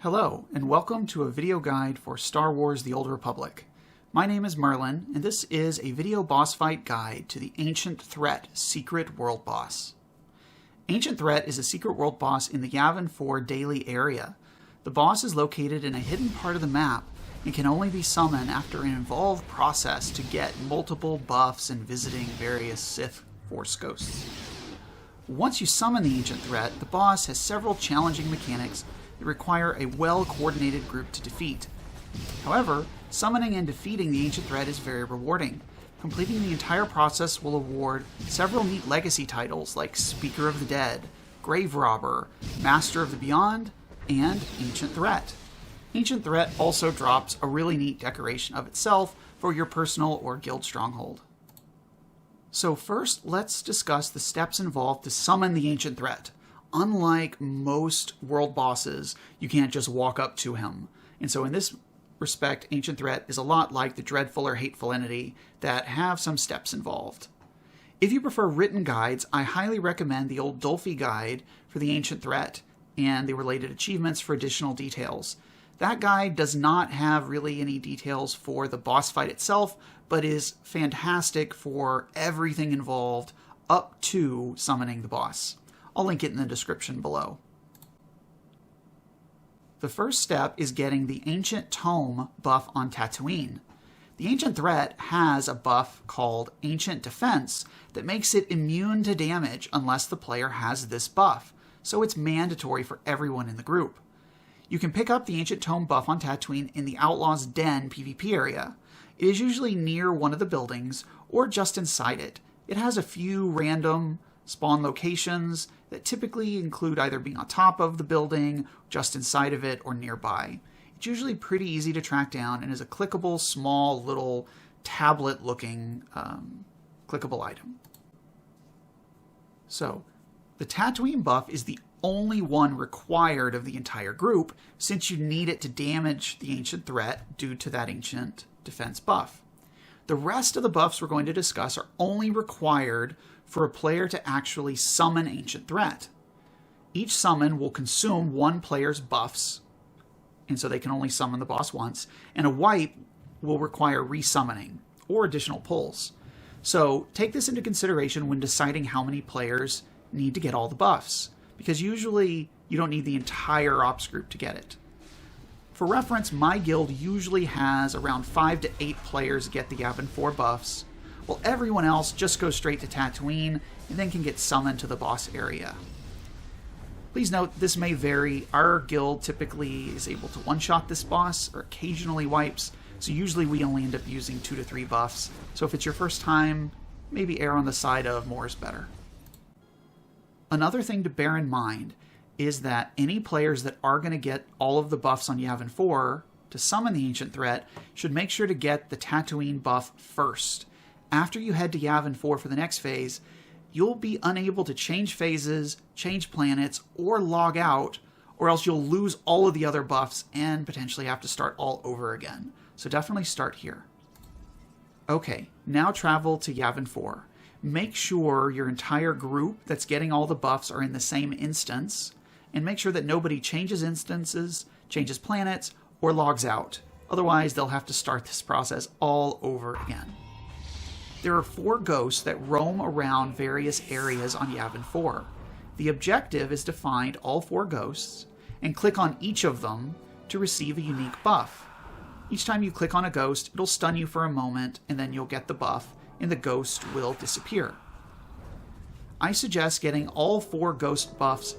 Hello, and welcome to a video guide for Star Wars: The Old Republic. My name is Merlin, and this is a video boss fight guide to the Ancient Threat Secret World Boss. Ancient Threat is a secret world boss in the Yavin IV daily area. The boss is located in a hidden part of the map and can only be summoned after an involved process to get multiple buffs and visiting various Sith Force ghosts. Once you summon the Ancient Threat, the boss has several challenging mechanics that require a well-coordinated group to defeat. However, summoning and defeating the Ancient Threat is very rewarding. Completing the entire process will award several neat legacy titles like Speaker of the Dead, Grave Robber, Master of the Beyond, and Ancient Threat. Ancient Threat also drops a really neat decoration of itself for your personal or guild stronghold. So first, let's discuss the steps involved to summon the Ancient Threat. Unlike most world bosses, you can't just walk up to him. And so in this respect, Ancient Threat is a lot like the Dreadful or Hateful Entity that have some steps involved. If you prefer written guides, I highly recommend the Old Dolphy guide for the Ancient Threat and the related achievements for additional details. That guide does not have really any details for the boss fight itself, but is fantastic for everything involved up to summoning the boss. I'll link it in the description below. The first step is getting the Ancient Tome buff on Tatooine. The Ancient Threat has a buff called Ancient Defense that makes it immune to damage unless the player has this buff, so it's mandatory for everyone in the group. You can pick up the Ancient Tome buff on Tatooine in the Outlaw's Den PvP area. It is usually near one of the buildings or just inside it. It has a few random spawn locations that typically include either being on top of the building, just inside of it, or nearby. It's usually pretty easy to track down and is a clickable, small, little tablet-looking clickable item. So, the Tatooine buff is the only one required of the entire group, since you need it to damage the Ancient Threat due to that Ancient Defense buff. The rest of the buffs we're going to discuss are only required for a player to actually summon Ancient Threat. Each summon will consume one player's buffs, and so they can only summon the boss once, and a wipe will require resummoning or additional pulls. So take this into consideration when deciding how many players need to get all the buffs, because usually you don't need the entire ops group to get it. For reference, my guild usually has around 5 to 8 players get the Yavin IV buffs, while everyone else just goes straight to Tatooine and then can get summoned to the boss area. Please note, this may vary. Our guild typically is able to one-shot this boss, or occasionally wipes, so usually we only end up using 2 to 3 buffs. So if it's your first time, maybe err on the side of more is better. Another thing to bear in mind is that any players that are going to get all of the buffs on Yavin IV to summon the Ancient Threat should make sure to get the Tatooine buff first. After you head to Yavin IV for the next phase, you'll be unable to change phases, change planets, or log out, or else you'll lose all of the other buffs and potentially have to start all over again. So definitely start here. Okay, now travel to Yavin IV. Make sure your entire group that's getting all the buffs are in the same instance, and make sure that nobody changes instances, changes planets, or logs out. Otherwise, they'll have to start this process all over again. There are 4 ghosts that roam around various areas on Yavin IV. The objective is to find all 4 ghosts and click on each of them to receive a unique buff. Each time you click on a ghost, it'll stun you for a moment, and then you'll get the buff, and the ghost will disappear. I suggest getting all 4 ghost buffs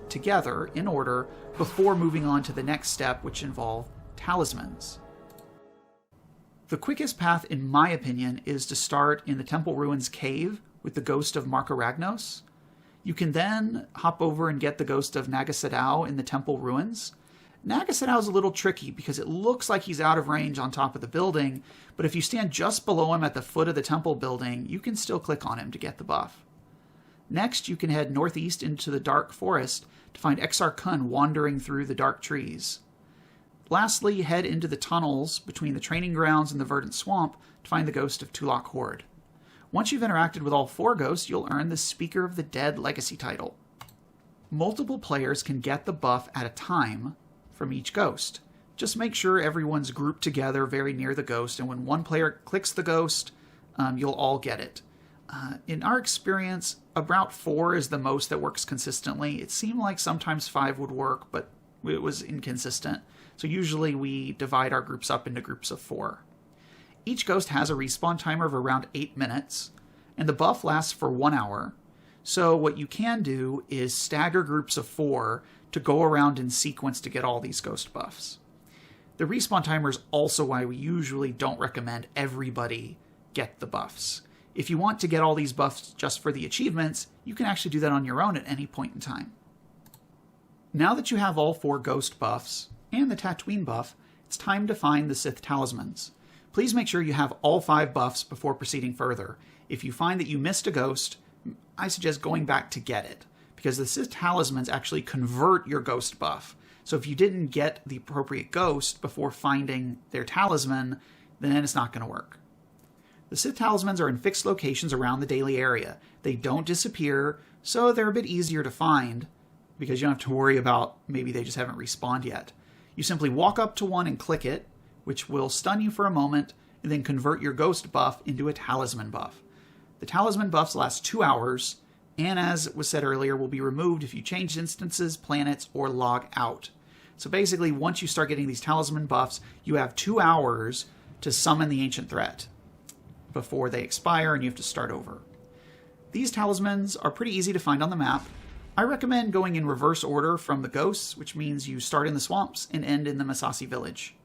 together in order before moving on to the next step, which involve talismans. The quickest path, in my opinion, is to start in the Temple Ruins cave with the ghost of Marka Ragnos. You can then hop over and get the ghost of Naga Sadow in the Temple Ruins. Naga Sadow is a little tricky because it looks like he's out of range on top of the building, but if you stand just below him at the foot of the temple building, you can still click on him to get the buff. Next, you can head northeast into the Dark Forest to find Exar Kun wandering through the dark trees. Lastly, head into the tunnels between the training grounds and the Verdant Swamp to find the ghost of Tulak Horde. Once you've interacted with all 4 ghosts, you'll earn the Speaker of the Dead legacy title. Multiple players can get the buff at a time, from each ghost. Just make sure everyone's grouped together very near the ghost, and when one player clicks the ghost, you'll all get it. In our experience, about 4 is the most that works consistently. It seemed like sometimes 5 would work, but it was inconsistent. So usually we divide our groups up into groups of 4. Each ghost has a respawn timer of around 8 minutes, and the buff lasts for 1 hour. So what you can do is stagger groups of 4 to go around in sequence to get all these ghost buffs. The respawn timer is also why we usually don't recommend everybody get the buffs. If you want to get all these buffs just for the achievements, you can actually do that on your own at any point in time. Now that you have all 4 ghost buffs and the Tatooine buff, it's time to find the Sith talismans. Please make sure you have all 5 buffs before proceeding further. If you find that you missed a ghost, I suggest going back to get it, because the Sith talismans actually convert your ghost buff. So if you didn't get the appropriate ghost before finding their talisman, then it's not going to work. The Sith talismans are in fixed locations around the daily area. They don't disappear, so they're a bit easier to find, because you don't have to worry about maybe they just haven't respawned yet. You simply walk up to one and click it, which will stun you for a moment, and then convert your ghost buff into a talisman buff. The talisman buffs last 2 hours, and as was said earlier, will be removed if you change instances, planets, or log out. So basically, once you start getting these talisman buffs, you have 2 hours to summon the ancient threat before they expire and you have to start over. These talismans are pretty easy to find on the map. I recommend going in reverse order from the ghosts, which means you start in the swamps and end in the Masasi village.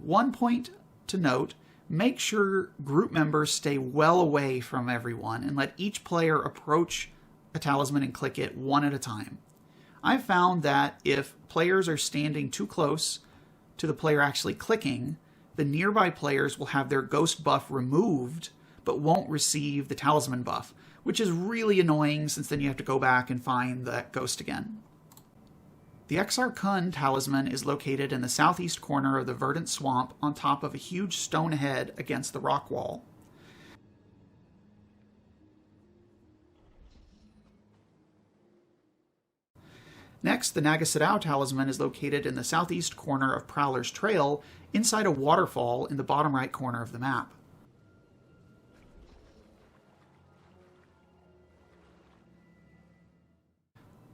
One point to note, make sure group members stay well away from everyone and let each player approach a talisman and click it one at a time. I've found that if players are standing too close to the player actually clicking, the nearby players will have their ghost buff removed but won't receive the talisman buff, which is really annoying since then you have to go back and find that ghost again. The Exar Kun talisman is located in the southeast corner of the verdant swamp on top of a huge stone head against the rock wall. Next, the Naga Sadow talisman is located in the southeast corner of Prowler's Trail inside a waterfall in the bottom right corner of the map.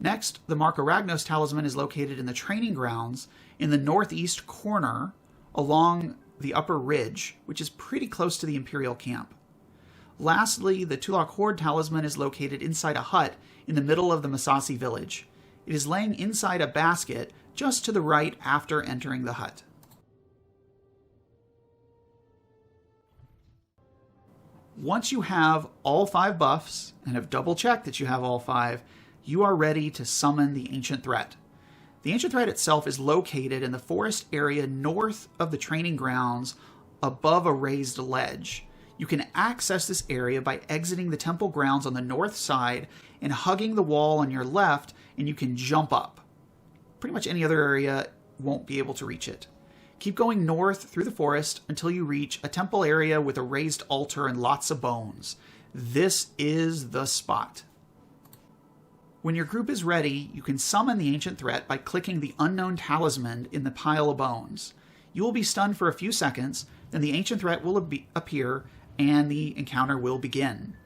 Next, the Mark Aragnos talisman is located in the training grounds in the northeast corner along the upper ridge, which is pretty close to the Imperial camp. Lastly, the Tulak Horde talisman is located inside a hut in the middle of the Masasi village. It is laying inside a basket just to the right after entering the hut. Once you have all 5 buffs, and have double-checked that you have all 5, you are ready to summon the Ancient Threat. The Ancient Threat itself is located in the forest area north of the training grounds above a raised ledge. You can access this area by exiting the temple grounds on the north side and hugging the wall on your left, and you can jump up. Pretty much any other area won't be able to reach it. Keep going north through the forest until you reach a temple area with a raised altar and lots of bones. This is the spot. When your group is ready, you can summon the Ancient Threat by clicking the unknown talisman in the pile of bones. You will be stunned for a few seconds, then the Ancient Threat will appear and the encounter will begin.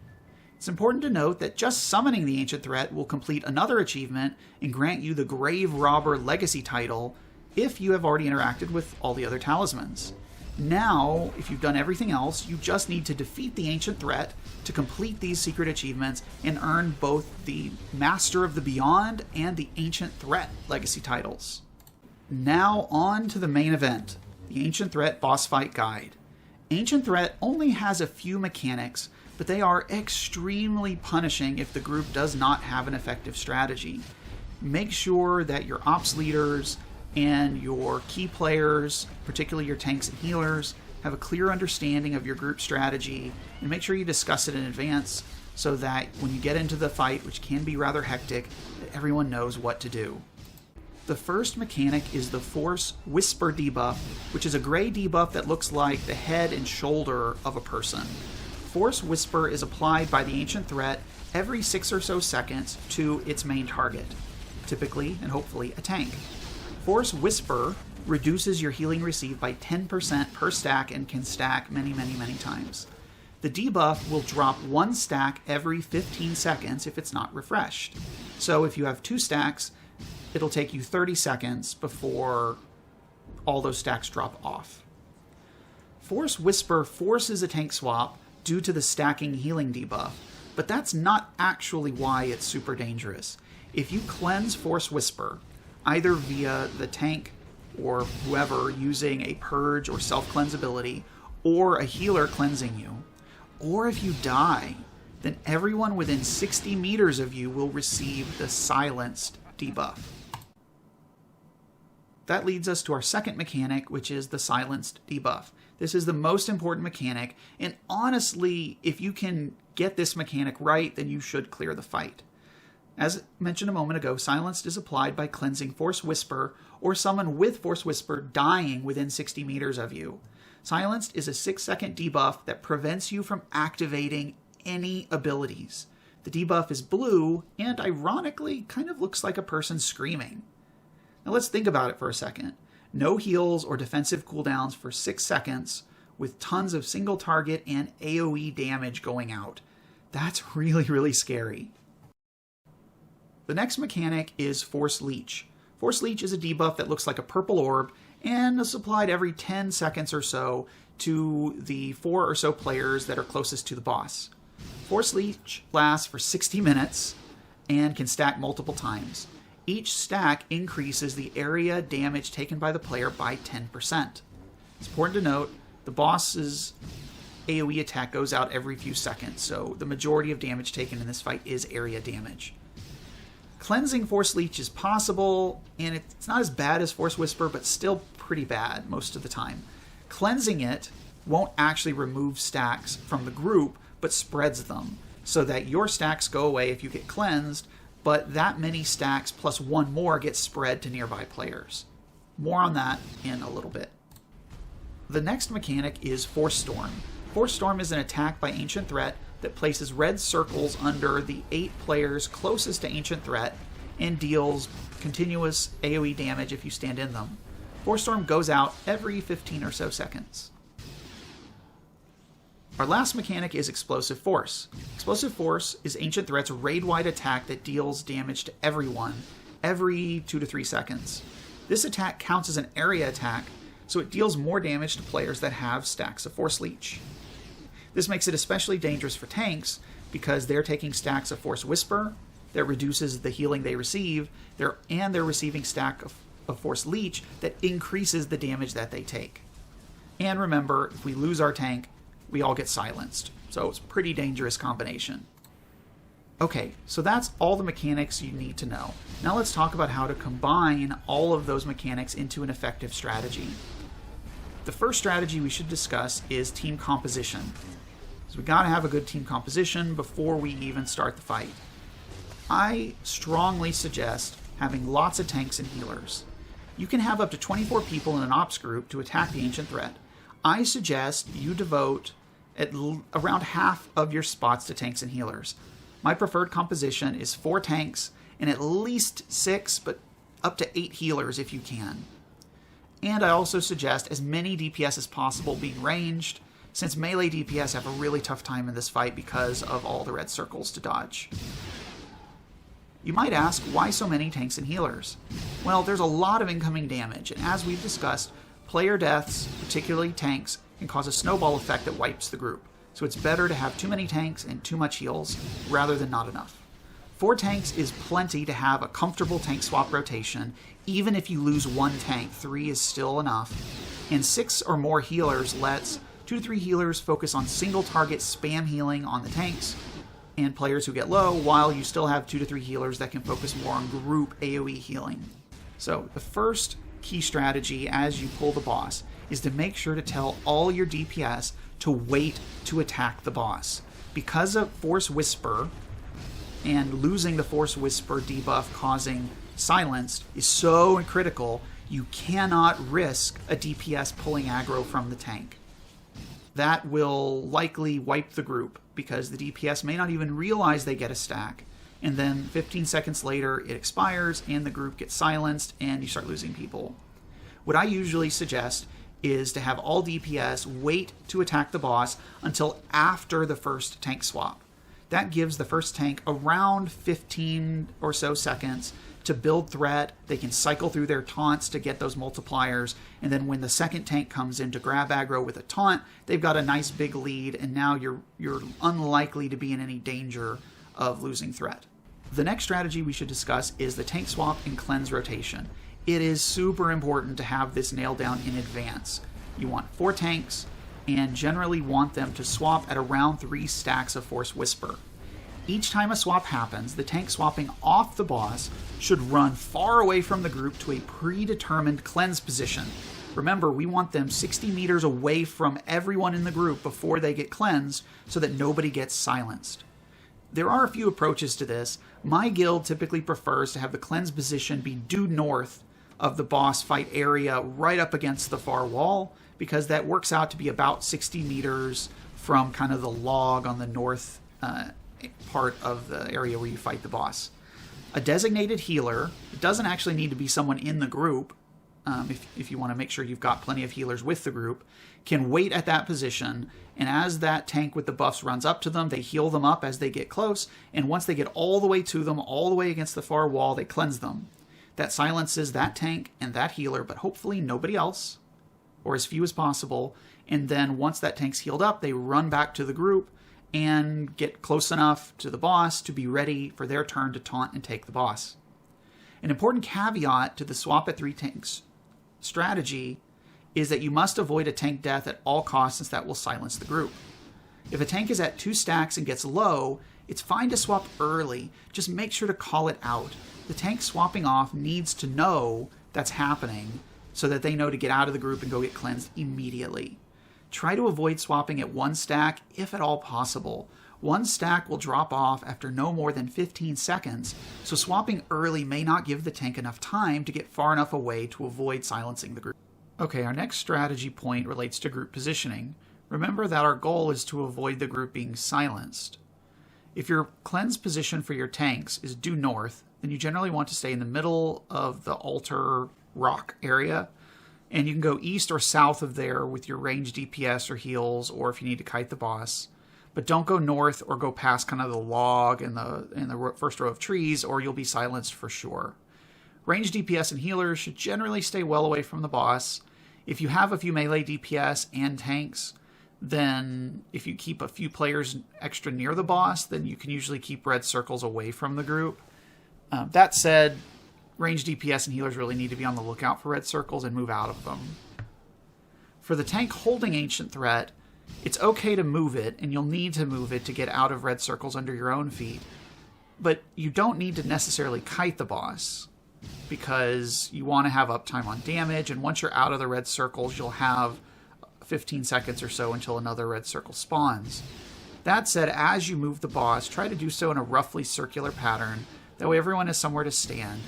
It's important to note that just summoning the Ancient Threat will complete another achievement and grant you the Grave Robber Legacy title if you have already interacted with all the other talismans. Now, if you've done everything else, you just need to defeat the Ancient Threat to complete these secret achievements and earn both the Master of the Beyond and the Ancient Threat Legacy titles. Now on to the main event, the Ancient Threat Boss Fight Guide. Ancient Threat only has a few mechanics, but they are extremely punishing if the group does not have an effective strategy. Make sure that your ops leaders and your key players, particularly your tanks and healers, have a clear understanding of your group strategy, and make sure you discuss it in advance so that when you get into the fight, which can be rather hectic, that everyone knows what to do. The first mechanic is the Force Whisper debuff, which is a gray debuff that looks like the head and shoulder of a person. Force Whisper is applied by the Ancient Threat every 6 or so seconds to its main target, typically and hopefully a tank. Force Whisper reduces your healing received by 10% per stack and can stack many, many, many times. The debuff will drop 1 stack every 15 seconds if it's not refreshed. So if you have 2 stacks, it'll take you 30 seconds before all those stacks drop off. Force Whisper forces a tank swap due to the stacking healing debuff, but that's not actually why it's super dangerous. If you cleanse Force Whisper, either via the tank or whoever using a purge or self-cleanse ability, or a healer cleansing you, or if you die, then everyone within 60 meters of you will receive the silenced debuff. That leads us to our second mechanic, which is the silenced debuff. This is the most important mechanic, and honestly, if you can get this mechanic right, then you should clear the fight. As mentioned a moment ago, silenced is applied by cleansing Force Whisper or someone with Force Whisper dying within 60 meters of you. Silenced is a 6-second debuff that prevents you from activating any abilities. The debuff is blue and ironically kind of looks like a person screaming. Now let's think about it for a second. No heals or defensive cooldowns for 6 seconds with tons of single target and AoE damage going out. That's really, really scary. The next mechanic is Force Leech. Force Leech is a debuff that looks like a purple orb and is applied every 10 seconds or so to the 4 or so players that are closest to the boss. Force Leech lasts for 60 minutes and can stack multiple times. Each stack increases the area damage taken by the player by 10%. It's important to note the boss's AoE attack goes out every few seconds, so the majority of damage taken in this fight is area damage. Cleansing Force Leech is possible, and it's not as bad as Force Whisper, but still pretty bad most of the time. Cleansing it won't actually remove stacks from the group, but spreads them, so that your stacks go away if you get cleansed, but that many stacks plus 1 more get spread to nearby players. More on that in a little bit. The next mechanic is Force Storm. Force Storm is an attack by Ancient Threat that places red circles under the 8 players closest to Ancient Threat and deals continuous AoE damage if you stand in them. Force Storm goes out every 15 or so seconds. Our last mechanic is Explosive Force. Explosive Force is Ancient Threat's raid-wide attack that deals damage to everyone every 2 to 3 seconds. This attack counts as an area attack, so it deals more damage to players that have stacks of Force Leech. This makes it especially dangerous for tanks because they're taking stacks of Force Whisper that reduces the healing they receive, and they're receiving stack of Force Leech that increases the damage that they take. And remember, if we lose our tank, we all get silenced. So it's a pretty dangerous combination. Okay, so that's all the mechanics you need to know. Now let's talk about how to combine all of those mechanics into an effective strategy. The first strategy we should discuss is team composition. So we gotta have a good team composition before we even start the fight. I strongly suggest having lots of tanks and healers. You can have up to 24 people in an ops group to attack the Ancient Threat. I suggest you devote around half of your spots to tanks and healers. My preferred composition is 4 tanks and at least 6, but up to 8 healers if you can. And I also suggest as many DPS as possible being ranged, since melee DPS have a really tough time in this fight because of all the red circles to dodge. You might ask, why so many tanks and healers? Well, there's a lot of incoming damage, and as we've discussed, player deaths, particularly tanks, can cause a snowball effect that wipes the group. So it's better to have too many tanks and too much heals, rather than not enough. 4 tanks is plenty to have a comfortable tank swap rotation. Even if you lose 1 tank, 3 is still enough. And 6 or more healers lets 2 to 3 healers focus on single target spam healing on the tanks and players who get low, while you still have 2 to 3 healers that can focus more on group AoE healing. So the first key strategy as you pull the boss is to make sure to tell all your DPS to wait to attack the boss. Because of Force Whisper and losing the Force Whisper debuff causing silenced is so critical, you cannot risk a DPS pulling aggro from the tank. That will likely wipe the group because the DPS may not even realize they get a stack, and then 15 seconds later it expires and the group gets silenced and you start losing people. What I usually suggest is to have all DPS wait to attack the boss until after the first tank swap. That gives the first tank around 15 or so seconds to build threat. They can cycle through their taunts to get those multipliers, and then when the second tank comes in to grab aggro with a taunt, they've got a nice big lead, and now you're unlikely to be in any danger of losing threat. The next strategy we should discuss is the tank swap and cleanse rotation. It is super important to have this nailed down in advance. You want 4 tanks, and generally want them to swap at around 3 stacks of Force Whisper. Each time a swap happens, the tank swapping off the boss should run far away from the group to a predetermined cleanse position. Remember, we want them 60 meters away from everyone in the group before they get cleansed so that nobody gets silenced. There are a few approaches to this. My guild typically prefers to have the cleanse position be due north of the boss fight area right up against the far wall, because that works out to be about 60 meters from kind of the log on the north part of the area where you fight the boss. A designated healer, it doesn't actually need to be someone in the group, if you want to make sure you've got plenty of healers with the group, can wait at that position, and as that tank with the buffs runs up to them, they heal them up as they get close, and once they get all the way to them, all the way against the far wall, they cleanse them. That silences that tank and that healer, but hopefully nobody else, or as few as possible, and then once that tank's healed up, they run back to the group and get close enough to the boss to be ready for their turn to taunt and take the boss. An important caveat to the swap at 3 tanks strategy is that you must avoid a tank death at all costs, since that will silence the group. If a tank is at 2 stacks and gets low, it's fine to swap early, just make sure to call it out. The tank swapping off needs to know that's happening so that they know to get out of the group and go get cleansed immediately. Try to avoid swapping at 1 stack if at all possible. 1 stack will drop off after no more than 15 seconds, so swapping early may not give the tank enough time to get far enough away to avoid silencing the group. Okay, our next strategy point relates to group positioning. Remember that our goal is to avoid the group being silenced. If your cleanse position for your tanks is due north, then you generally want to stay in the middle of the altar rock area, and you can go east or south of there with your ranged DPS or heals, or if you need to kite the boss. But don't go north or go past kind of the log and the first row of trees, or you'll be silenced for sure. Ranged DPS and healers should generally stay well away from the boss. If you have a few melee DPS and tanks, then if you keep a few players extra near the boss, then you can usually keep red circles away from the group. That said, ranged DPS and healers really need to be on the lookout for red circles and move out of them. For the tank holding Ancient Threat, it's okay to move it, and you'll need to move it to get out of red circles under your own feet. But you don't need to necessarily kite the boss, because you want to have uptime on damage, and once you're out of the red circles, you'll have 15 seconds or so until another red circle spawns. That said, as you move the boss, try to do so in a roughly circular pattern. That way everyone has somewhere to stand.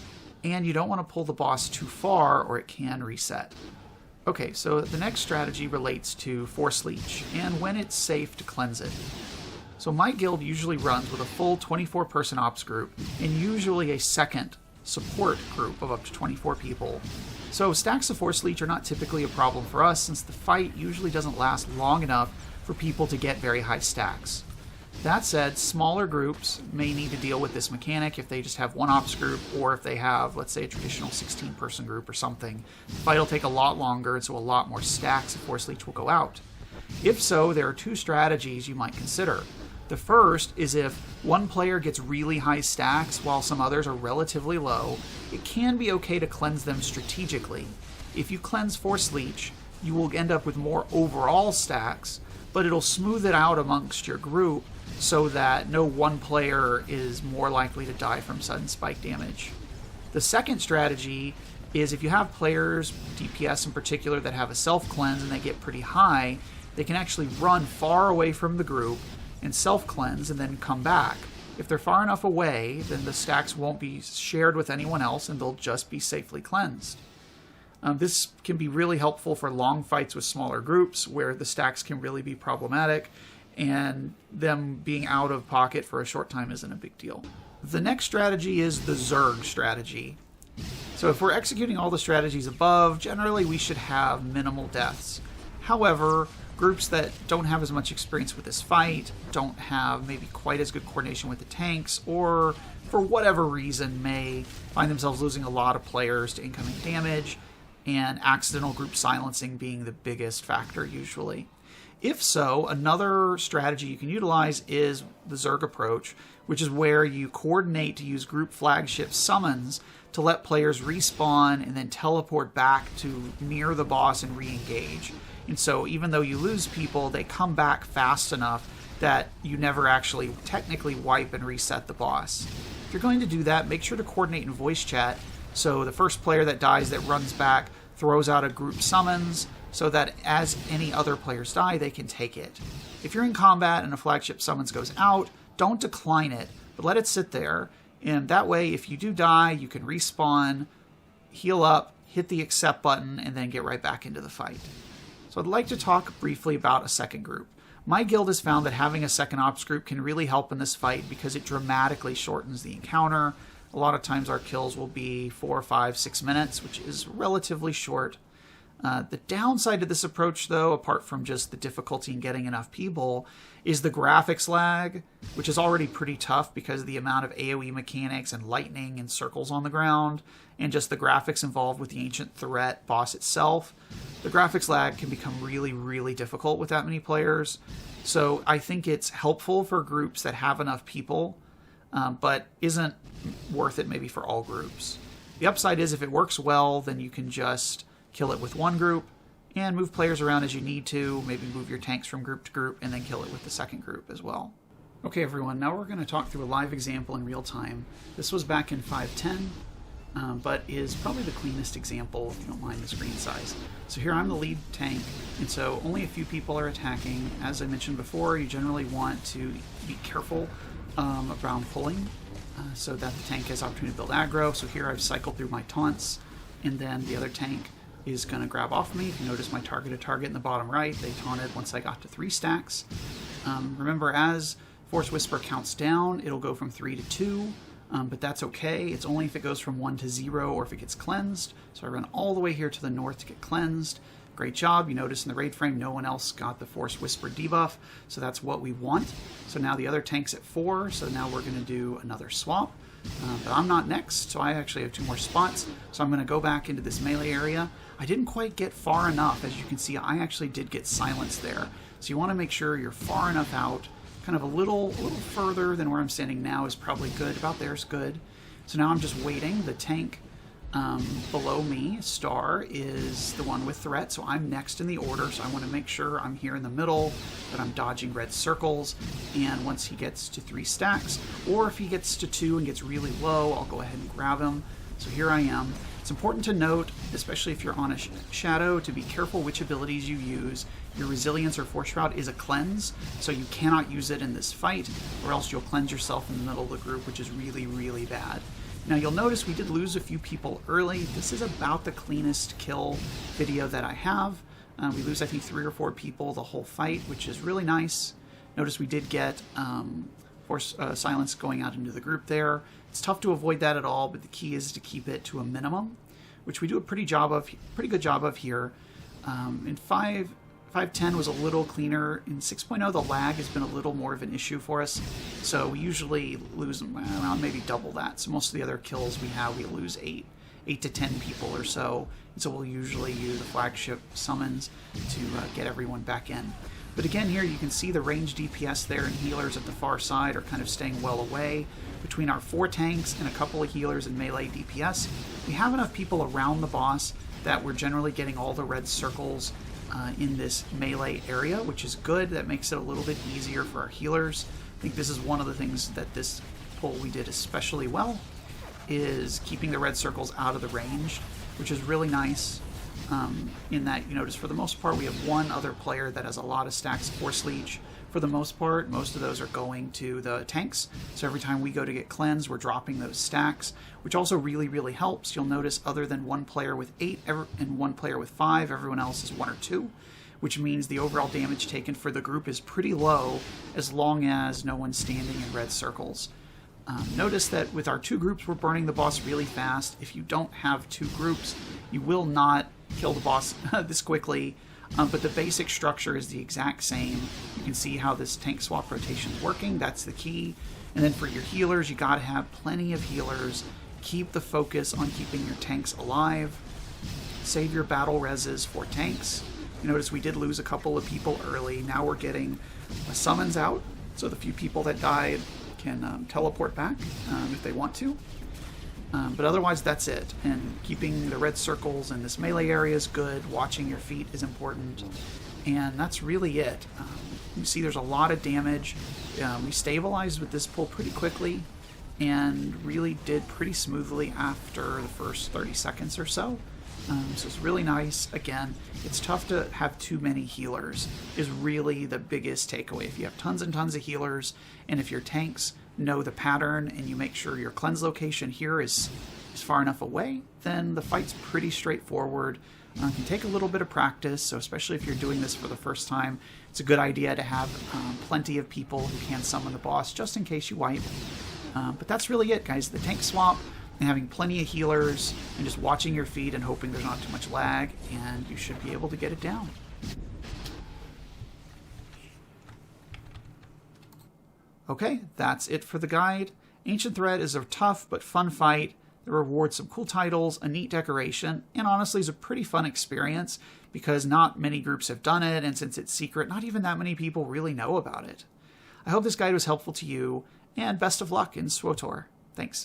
And you don't want to pull the boss too far or it can reset. Okay, so the next strategy relates to Force Leech and when it's safe to cleanse it. So my guild usually runs with a full 24-person ops group and usually a second support group of up to 24 people. So stacks of Force Leech are not typically a problem for us, since the fight usually doesn't last long enough for people to get very high stacks. That said, smaller groups may need to deal with this mechanic if they just have one ops group, or if they have, let's say, a traditional 16-person group or something. The fight will take a lot longer, and so a lot more stacks of Force Leech will go out. If so, there are 2 strategies you might consider. The first is if one player gets really high stacks while some others are relatively low, it can be okay to cleanse them strategically. If you cleanse Force Leech, you will end up with more overall stacks, but it'll smooth it out amongst your group so that no one player is more likely to die from sudden spike damage. The second strategy is if you have players, DPS in particular, that have a self-cleanse and they get pretty high, they can actually run far away from the group and self-cleanse and then come back. If they're far enough away, then the stacks won't be shared with anyone else and they'll just be safely cleansed. This can be really helpful for long fights with smaller groups where the stacks can really be problematic, and them being out of pocket for a short time isn't a big deal. The next strategy is the Zerg strategy. So if we're executing all the strategies above, generally we should have minimal deaths. However, groups that don't have as much experience with this fight, don't have maybe quite as good coordination with the tanks, or for whatever reason may find themselves losing a lot of players to incoming damage, and accidental group silencing being the biggest factor usually. If so, another strategy you can utilize is the Zerg approach, which is where you coordinate to use group flagship summons to let players respawn and then teleport back to near the boss and re-engage. And so even though you lose people, they come back fast enough that you never actually technically wipe and reset the boss. If you're going to do that, make sure to coordinate in voice chat so the first player that dies that runs back throws out a group summons, so that as any other players die, they can take it. If you're in combat and a flagship summons goes out, don't decline it, but let it sit there. And that way, if you do die, you can respawn, heal up, hit the accept button, and then get right back into the fight. So I'd like to talk briefly about a second group. My guild has found that having a second ops group can really help in this fight because it dramatically shortens the encounter. A lot of times our kills will be 4, 5, 6 minutes, which is relatively short. The downside to this approach, though, apart from just the difficulty in getting enough people, is the graphics lag, which is already pretty tough because of the amount of AoE mechanics and lightning and circles on the ground, and just the graphics involved with the ancient threat boss itself. The graphics lag can become really, really difficult with that many players. So I think it's helpful for groups that have enough people, but isn't worth it maybe for all groups. The upside is if it works well, then you can just kill it with one group and move players around as you need to, maybe move your tanks from group to group, and then kill it with the second group as well. Okay everyone, now we're going to talk through a live example in real time. This was back in 5.10, but is probably the cleanest example if you don't mind the screen size. So here I'm the lead tank, and so only a few people are attacking. As I mentioned before, you generally want to be careful around pulling so that the tank has opportunity to build aggro. So here I've cycled through my taunts, and then the other tank is going to grab off me. If you notice my targeted target in the bottom right, they taunted once I got to 3 stacks. Remember, as Force Whisper counts down, it'll go from 3 to 2, but that's okay. It's only if it goes from 1 to 0 or if it gets cleansed. So I run all the way here to the north to get cleansed. Great job. You notice in the raid frame, no one else got the Force Whisper debuff, so that's what we want. So now the other tank's at 4, so now we're going to do another swap. But I'm not next, so I actually have 2 more spots. So I'm going to go back into this melee area. I didn't quite get far enough. As you can see, I actually did get silenced there. So you want to make sure you're far enough out. Kind of a little further than where I'm standing now is probably good. About there is good. So now I'm just waiting. The tank below me, Star, is the one with threat, so I'm next in the order, so I want to make sure I'm here in the middle, that I'm dodging red circles, and once he gets to 3 stacks, or if he gets to 2 and gets really low, I'll go ahead and grab him. So here I am. It's important to note, especially if you're on a shadow, to be careful which abilities you use. Your resilience or force shroud is a cleanse, so you cannot use it in this fight, or else you'll cleanse yourself in the middle of the group, which is really, really bad. Now you'll notice we did lose a few people early. This is about the cleanest kill video that I have. We lose, I think, 3 or 4 people the whole fight, which is really nice. Notice we did get force silence going out into the group there. It's tough to avoid that at all, but the key is to keep it to a minimum, which we do a pretty good job of here. In 5.10 was a little cleaner. In 6.0, the lag has been a little more of an issue for us, so we usually lose around maybe double that. So most of the other kills we have, we lose 8 to 10 people or so, and so we'll usually use the flagship summons to get everyone back in. But again, here you can see the range DPS there, and healers at the far side are kind of staying well away. Between our 4 tanks and a couple of healers and melee DPS, we have enough people around the boss that we're generally getting all the red circles in this melee area, which is good. That makes it a little bit easier for our healers. I think this is one of the things that this pull we did especially well, is keeping the red circles out of the range, which is really nice. In that, you notice for the most part we have 1 other player that has a lot of stacks of Force Leech. For the most part, most of those are going to the tanks, so every time we go to get cleansed, we're dropping those stacks, which also really, really helps. You'll notice other than 1 player with 8 and 1 player with 5, everyone else is 1 or 2, which means the overall damage taken for the group is pretty low as long as no one's standing in red circles. Notice that with our 2 groups, we're burning the boss really fast. If you don't have 2 groups, you will not kill the boss this quickly. But the basic structure is the exact same. You can see how this tank swap rotation is working. That's the key. And then for your healers, you got to have plenty of healers. Keep the focus on keeping your tanks alive. Save your battle reses for tanks. You notice we did lose a couple of people early. Now we're getting summons out, so the few people that died can teleport back if they want to. But otherwise, that's it. And keeping the red circles in this melee area is good. Watching your feet is important. And that's really it. You see there's a lot of damage. We stabilized with this pull pretty quickly and really did pretty smoothly after the first 30 seconds or so. So it's really nice. Again, it's tough to have too many healers is really the biggest takeaway. If you have tons and tons of healers, and if your tanks know the pattern and you make sure your cleanse location here is far enough away, then the fight's pretty straightforward. It can take a little bit of practice, so especially if you're doing this for the first time, it's a good idea to have plenty of people who can summon the boss just in case you wipe. But that's really it, guys. The tank swap and having plenty of healers and just watching your feet and hoping there's not too much lag, and you should be able to get it down. Okay, that's it for the guide. Ancient Threat is a tough but fun fight that rewards some cool titles, a neat decoration, and honestly is a pretty fun experience because not many groups have done it, and since it's secret, not even that many people really know about it. I hope this guide was helpful to you, and best of luck in SWTOR. Thanks.